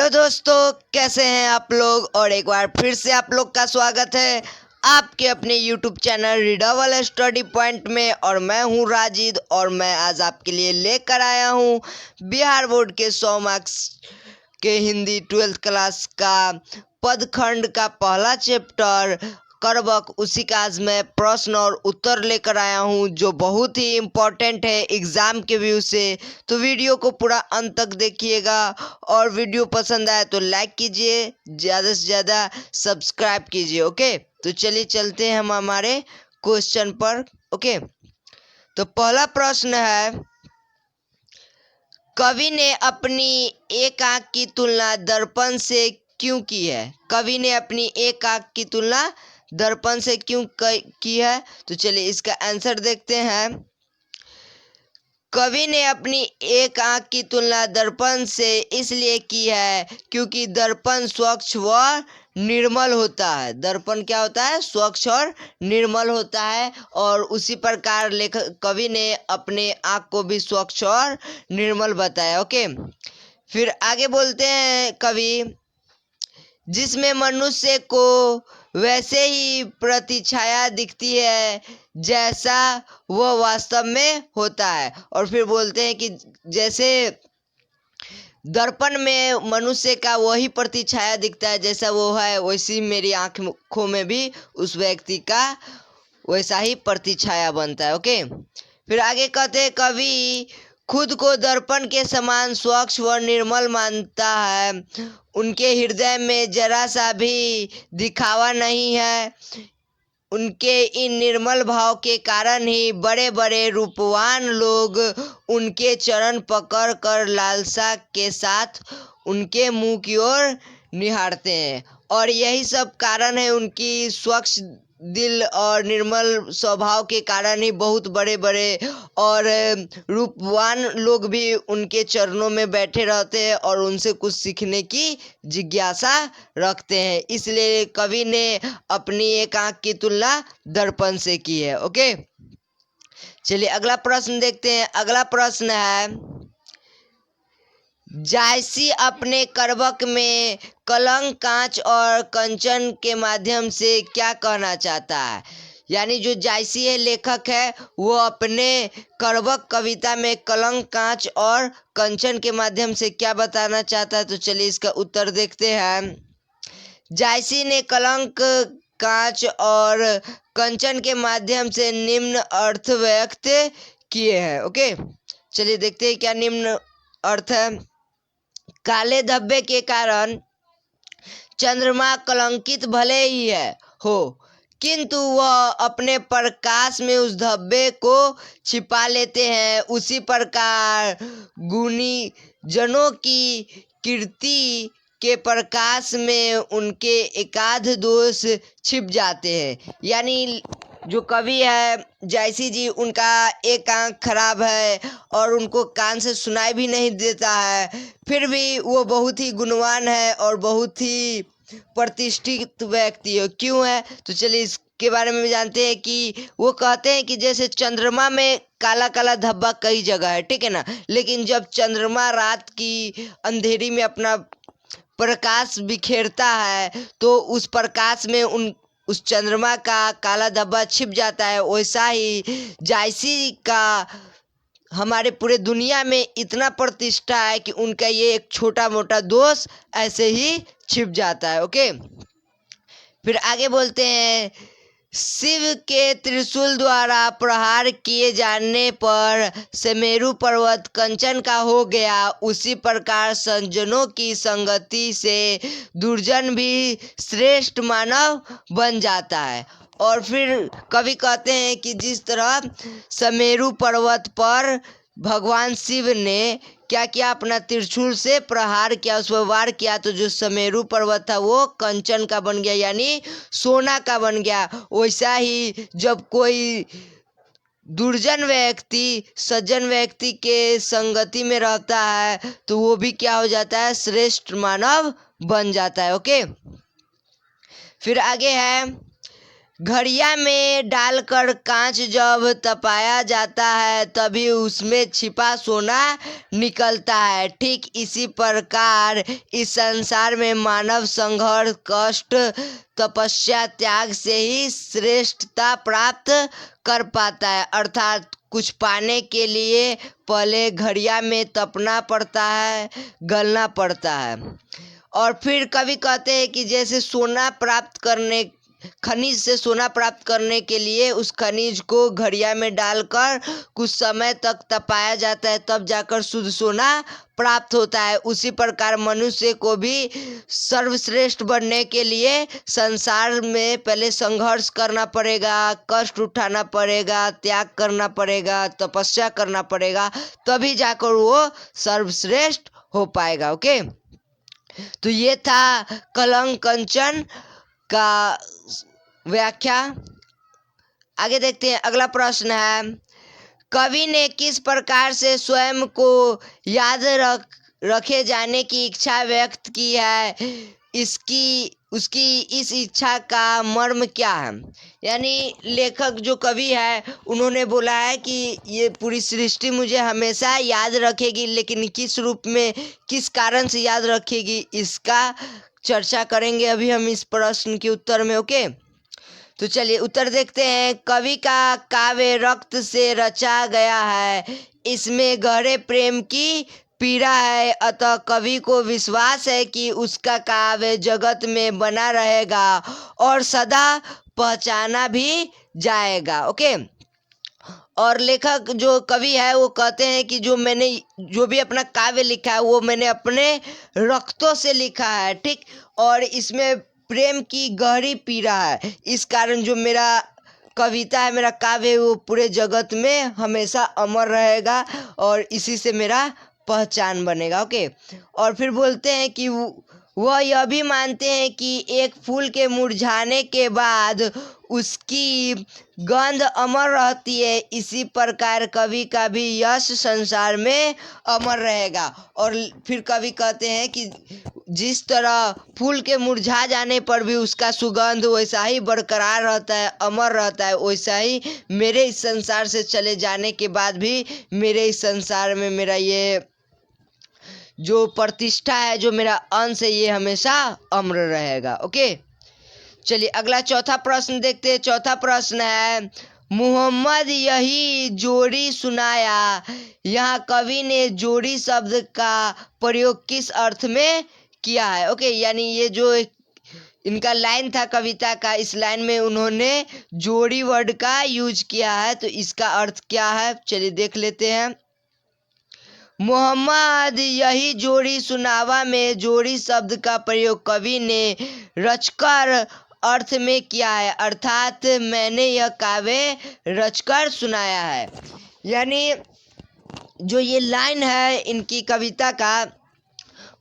Hello दोस्तों, कैसे हैं आप लोग। और एक बार फिर से आप लोग का स्वागत है आपके अपने YouTube channel readable study point में। और मैं हूं राजिद और मैं आज आपके लिए लेकर आया हूं बिहार बोर्ड के 100 मार्क्स के हिंदी 12th क्लास का पदखंड का पहला चैप्टर करवक। उसी का आज मैं प्रश्न और उत्तर लेकर आया हूं जो बहुत ही इम्पोर्टेंट है एग्ज़ाम के व्यू से। तो वीडियो को पूरा अंत तक देखिएगा और वीडियो पसंद आए तो लाइक कीजिए, ज़्यादा से ज़्यादा सब्सक्राइब कीजिए। ओके, तो चलिए चलते हैं हम हमारे क्वेश्चन पर। ओके, तो पहला प्रश्न है, कवि ने अपनी एक आंख की तुलना दर्पण से क्यों की है। कवि ने अपनी एक आंख की तुलना दर्पण से क्यों की है। तो चलिए इसका आंसर देखते हैं। कवि ने अपनी एक आंख की तुलना दर्पण से इसलिए की है क्योंकि दर्पण स्वच्छ व निर्मल होता है। दर्पण क्या होता है? स्वच्छ और निर्मल होता है। और उसी प्रकार लेखक कवि ने अपने आंख को भी स्वच्छ और निर्मल बताया। ओके, फिर आगे बोलते हैं कवि, जिसमें मनुष्य को वैसे ही प्रतिछाया दिखती है जैसा वह वास्तव में होता है। और फिर बोलते हैं कि जैसे दर्पण में मनुष्य का वही प्रतिछाया दिखता है जैसा वो है, वैसी मेरी आँखों में भी उस व्यक्ति का वैसा ही प्रतिछाया बनता है। ओके, फिर आगे कहते हैं, कवि खुद को दर्पण के समान स्वच्छ व निर्मल मानता है। उनके हृदय में जरा सा भी दिखावा नहीं है। उनके इन निर्मल भाव के कारण ही बड़े बड़े रूपवान लोग उनके चरण पकड़ कर लालसा के साथ उनके मुंह की ओर निहारते हैं। और यही सब कारण है, उनकी स्वच्छ दिल और निर्मल स्वभाव के कारण ही बहुत बड़े बड़े और रूपवान लोग भी उनके चरणों में बैठे रहते हैं और उनसे कुछ सीखने की जिज्ञासा रखते हैं। इसलिए कवि ने अपनी एक आंख की तुलना दर्पण से की है। ओके, चलिए अगला प्रश्न देखते हैं। अगला प्रश्न है, जायसी अपने करवक में कलंक, कांच और कंचन के माध्यम से क्या कहना चाहता है। यानी जो जायसी है, लेखक है, वो अपने करवक कविता में कलंक, कांच और कंचन के माध्यम से क्या बताना चाहता है। तो चलिए इसका उत्तर देखते हैं। जायसी ने कलंक, कांच और कंचन के माध्यम से निम्न अर्थ व्यक्त किए हैं। ओके, चलिए देखते हैं क्या निम्न अर्थ है। काले धब्बे के कारण चंद्रमा कलंकित भले ही हो, किंतु वह अपने प्रकाश में उस धब्बे को छिपा लेते हैं। उसी प्रकार गुणी जनों की कीर्ति के प्रकाश में उनके एकाध दोष छिप जाते हैं। यानी जो कवि है जायसी जी, उनका एक आंख खराब है और उनको कान से सुनाई भी नहीं देता है, फिर भी वो बहुत ही गुणवान है और बहुत ही प्रतिष्ठित व्यक्ति है। क्यों है? तो चलिए इसके बारे में भी जानते हैं कि वो कहते हैं कि जैसे चंद्रमा में काला काला धब्बा कई जगह है, ठीक है ना, लेकिन जब चंद्रमा रात की अंधेरी में अपना प्रकाश बिखेरता है तो उस प्रकाश में उस चंद्रमा का काला धब्बा छिप जाता है। वैसा ही जायसी का हमारे पूरे दुनिया में इतना प्रतिष्ठा है कि उनका ये एक छोटा मोटा दोष ऐसे ही छिप जाता है। ओके, फिर आगे बोलते हैं, शिव के त्रिशूल द्वारा प्रहार किए जाने पर सुमेरु पर्वत कंचन का हो गया, उसी प्रकार सज्जनों की संगति से दुर्जन भी श्रेष्ठ मानव बन जाता है। और फिर कवि कहते हैं कि जिस तरह सुमेरु पर्वत पर भगवान शिव ने क्या किया, अपना त्रिशूल से प्रहार किया, उस पर वार किया, तो जो सुमेरु पर्वत था वो कंचन का बन गया, यानी सोना का बन गया। वैसा ही जब कोई दुर्जन व्यक्ति सज्जन व्यक्ति के संगति में रहता है तो वो भी क्या हो जाता है, श्रेष्ठ मानव बन जाता है। ओके, फिर आगे है, घड़िया में डालकर कांच जब तपाया जाता है तभी उसमें छिपा सोना निकलता है। ठीक इसी प्रकार इस संसार में मानव संघर्ष, कष्ट, तपस्या, त्याग से ही श्रेष्ठता प्राप्त कर पाता है। अर्थात कुछ पाने के लिए पहले घड़िया में तपना पड़ता है, गलना पड़ता है। और फिर कवि कहते हैं कि जैसे सोना प्राप्त करने, खनिज से सोना प्राप्त करने के लिए उस खनिज को घड़िया में डालकर कुछ समय तक तपाया जाता है, तब जाकर शुद्ध सोना प्राप्त होता है। उसी प्रकार मनुष्य को भी सर्वश्रेष्ठ बनने के लिए संसार में पहले संघर्ष करना पड़ेगा, कष्ट उठाना पड़ेगा, त्याग करना पड़ेगा, तपस्या करना पड़ेगा, तभी जाकर वो सर्वश्रेष्ठ हो पाएगा। ओके, तो ये था कलंक कंचन का व्याख्या। आगे देखते हैं, अगला प्रश्न है, कवि ने किस प्रकार से स्वयं को याद रखे जाने की इच्छा व्यक्त की है, उसकी इस इच्छा का मर्म क्या है। यानी लेखक जो कवि है उन्होंने बोला है कि ये पूरी सृष्टि मुझे हमेशा याद रखेगी, लेकिन किस रूप में, किस कारण से याद रखेगी, इसका चर्चा करेंगे अभी हम इस प्रश्न के उत्तर में। ओके, तो चलिए उत्तर देखते हैं। कवि का काव्य रक्त से रचा गया है, इसमें गहरे प्रेम की पीड़ा है, अतः कवि को विश्वास है कि उसका काव्य जगत में बना रहेगा और सदा पहचाना भी जाएगा। ओके, और लेखक जो कवि है वो कहते हैं कि जो भी अपना काव्य लिखा है वो मैंने अपने रक्तों से लिखा है, ठीक, और इसमें प्रेम की गहरी पीड़ा है, इस कारण जो मेरा कविता है, मेरा काव्य है, वो पूरे जगत में हमेशा अमर रहेगा और इसी से मेरा पहचान बनेगा। ओके, और फिर बोलते हैं कि वह यह भी मानते हैं कि एक फूल के मुरझाने के बाद उसकी गंध अमर रहती है, इसी प्रकार कवि का भी यश संसार में अमर रहेगा। और फिर कवि कहते हैं कि जिस तरह फूल के मुरझा जाने पर भी उसका सुगंध वैसा ही बरकरार रहता है, अमर रहता है, वैसा ही मेरे इस संसार से चले जाने के बाद भी मेरे इस संसार में मेरा ये जो प्रतिष्ठा है, जो मेरा अंश है, ये हमेशा अमर रहेगा। ओके, चलिए अगला चौथा प्रश्न देखते हैं। चौथा प्रश्न है, मोहम्मद यही जोड़ी सुनाया, यहाँ कवि ने जोड़ी शब्द का प्रयोग किस अर्थ में किया है। ओके, यानी ये जो इनका लाइन था कविता का, इस लाइन में उन्होंने जोड़ी वर्ड का यूज किया है, तो इसका अर्थ क्या है चलिए देख लेते हैं। मोहम्मद यही जोड़ी सुनावा में जोड़ी शब्द का प्रयोग कवि ने रचकर अर्थ में किया है, अर्थात मैंने यह काव्य रचकर सुनाया है। यानी जो ये लाइन है इनकी कविता का,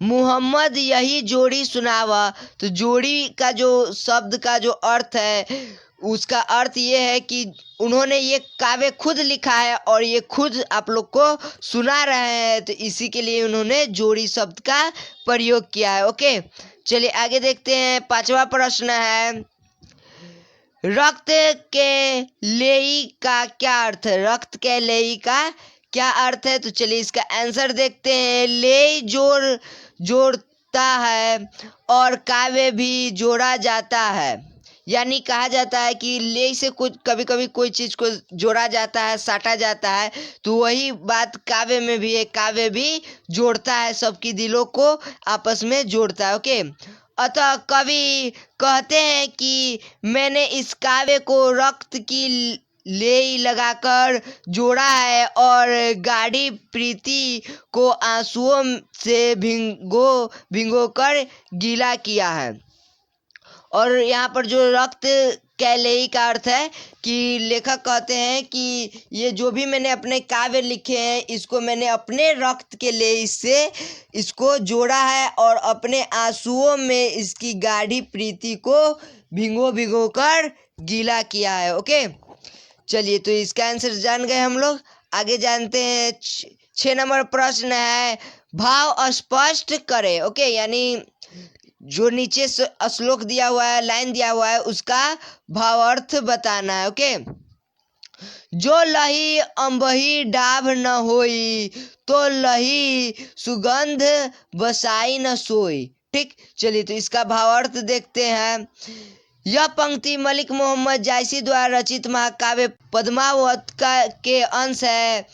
मोहम्मद यही जोड़ी सुनावा, तो जोड़ी का जो शब्द का जो अर्थ है उसका अर्थ ये है कि उन्होंने ये काव्य खुद लिखा है और ये खुद आप लोग को सुना रहे हैं, तो इसी के लिए उन्होंने जोड़ी शब्द का प्रयोग किया है। ओके, चलिए आगे देखते हैं। पांचवा प्रश्न है, रक्त के लेई का क्या अर्थ है। रक्त के लेई का क्या अर्थ है, तो चलिए इसका आंसर देखते हैं। लेई जोड़ता है और काव्य भी जोड़ा जाता है, यानी कहा जाता है कि ले से कुछ कभी कभी कोई चीज़ को जोड़ा जाता है, साटा जाता है, तो वही बात काव्य में भी है, काव्य भी जोड़ता है, सबकी दिलों को आपस में जोड़ता है। ओके, अतः कवि कहते हैं कि मैंने इस काव्य को रक्त की ले लगाकर जोड़ा है और गाढ़ी प्रीति को आंसुओं से भिगोकर गीला किया है। और यहाँ पर जो रक्त कैलेई का अर्थ है कि लेखक कहते हैं कि ये जो भी मैंने अपने काव्य लिखे हैं इसको मैंने अपने रक्त के लेई से इसको जोड़ा है और अपने आंसुओं में इसकी गाढ़ी प्रीति को भिगो कर गीला किया है। ओके, चलिए तो इसका आंसर जान गए हम लोग। आगे जानते हैं। 6 नंबर प्रश्न है, भाव स्पष्ट करें। ओके, यानी जो नीचे श्लोक दिया हुआ है, लाइन दिया हुआ है, उसका भावार्थ बताना है। ओके। जो लही अम्बही डाभ न होई, तो लही सुगंध बसाई न सोई। ठीक, चलिए तो इसका भावार्थ देखते हैं। यह पंक्ति मलिक मोहम्मद जायसी द्वारा रचित महाकाव्य पद्मावत के अंश है,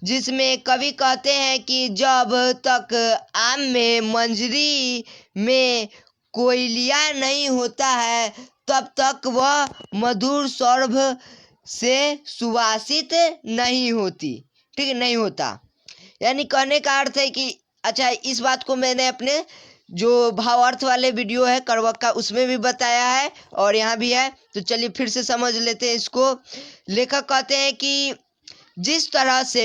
जिसमें कवि कहते हैं कि जब तक आम में मंजरी में कोयलिया नहीं होता है, तब तक वह मधुर सौरभ से सुवासित नहीं होती। ठीक है, नहीं होता। यानी कहने का अर्थ है कि अच्छा, इस बात को मैंने अपने जो भावार्थ वाले वीडियो है करवक का, उसमें भी बताया है और यहाँ भी है। तो चलिए फिर से समझ लेते हैं इसको। लेखक कहते हैं कि जिस तरह से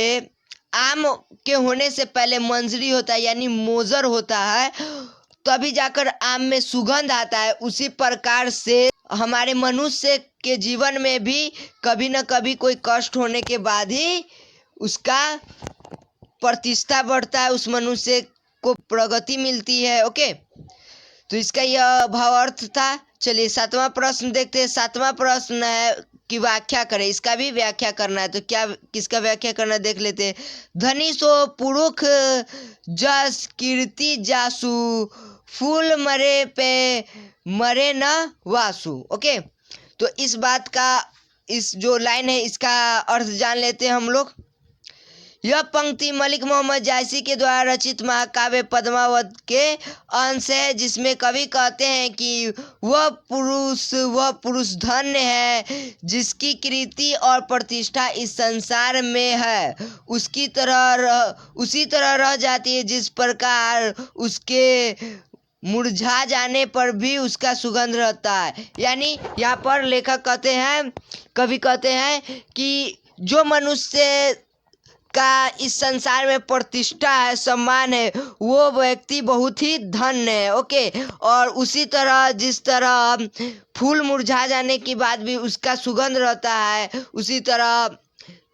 आम के होने से पहले मंजरी होता है यानी मोजर होता है, तभी जाकर आम में सुगंध आता है, उसी प्रकार से हमारे मनुष्य के जीवन में भी कभी न कभी कोई कष्ट होने के बाद ही उसका प्रतिष्ठा बढ़ता है, उस मनुष्य को प्रगति मिलती है। ओके, तो इसका यह भावार्थ था। चलिए 7वां प्रश्न देखते हैं। 7वां प्रश्न है कि व्याख्या करें। इसका भी व्याख्या करना है, तो क्या किसका व्याख्या करना है देख लेते हैं। धनी सो पुरुष जस कीर्ति जासु, फूल मरे पे मरे न वासु। ओके, तो इस बात का, इस जो लाइन है इसका अर्थ जान लेते हैं हम लोग। यह पंक्ति मलिक मोहम्मद जायसी के द्वारा रचित महाकाव्य पद्मावत के अंश है, जिसमें कवि कहते हैं कि वह पुरुष धन्य है जिसकी कीर्ति और प्रतिष्ठा इस संसार में है, उसी तरह रह जाती है जिस प्रकार उसके मुरझा जाने पर भी उसका सुगंध रहता है। यानी यहाँ पर लेखक कहते हैं, कवि कहते हैं कि जो मनुष्य का इस संसार में प्रतिष्ठा है, सम्मान है, वो व्यक्ति बहुत ही धन्य है। ओके, और उसी तरह जिस तरह फूल मुरझा जाने के बाद भी उसका सुगंध रहता है, उसी तरह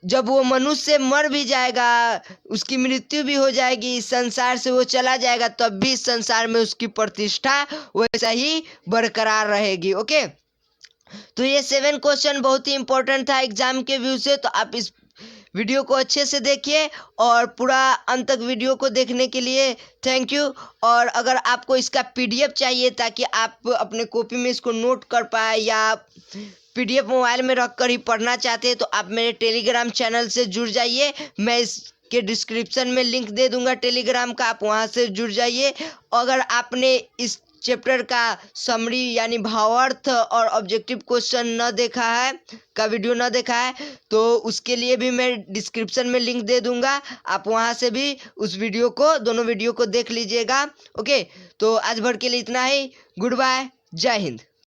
जब वो मनुष्य मर भी जाएगा, उसकी मृत्यु भी हो जाएगी, इस संसार से वो चला जाएगा, तब भी इस संसार में उसकी प्रतिष्ठा वैसा ही बरकरार रहेगी। ओके, तो ये 7 क्वेश्चन बहुत ही इंपॉर्टेंट था एग्जाम के व्यू से। तो आप इस वीडियो को अच्छे से देखिए और पूरा अंत तक वीडियो को देखने के लिए थैंक यू। और अगर आपको इसका पीडीएफ चाहिए ताकि आप अपने कॉपी में इसको नोट कर पाए, या पीडीएफ मोबाइल में रख कर ही पढ़ना चाहते हैं, तो आप मेरे टेलीग्राम चैनल से जुड़ जाइए। मैं इसके डिस्क्रिप्शन में लिंक दे दूंगा टेलीग्राम का, आप वहां से जुड़ जाइए। अगर आपने इस चैप्टर का समरी यानी भावार्थ और ऑब्जेक्टिव क्वेश्चन न देखा है, का वीडियो न देखा है, तो उसके लिए भी मैं डिस्क्रिप्शन में लिंक दे दूंगा, आप वहां से भी उस वीडियो को, दोनों वीडियो को देख लीजिएगा। ओके, तो आज भर के लिए इतना ही। गुड बाय, जय हिंद।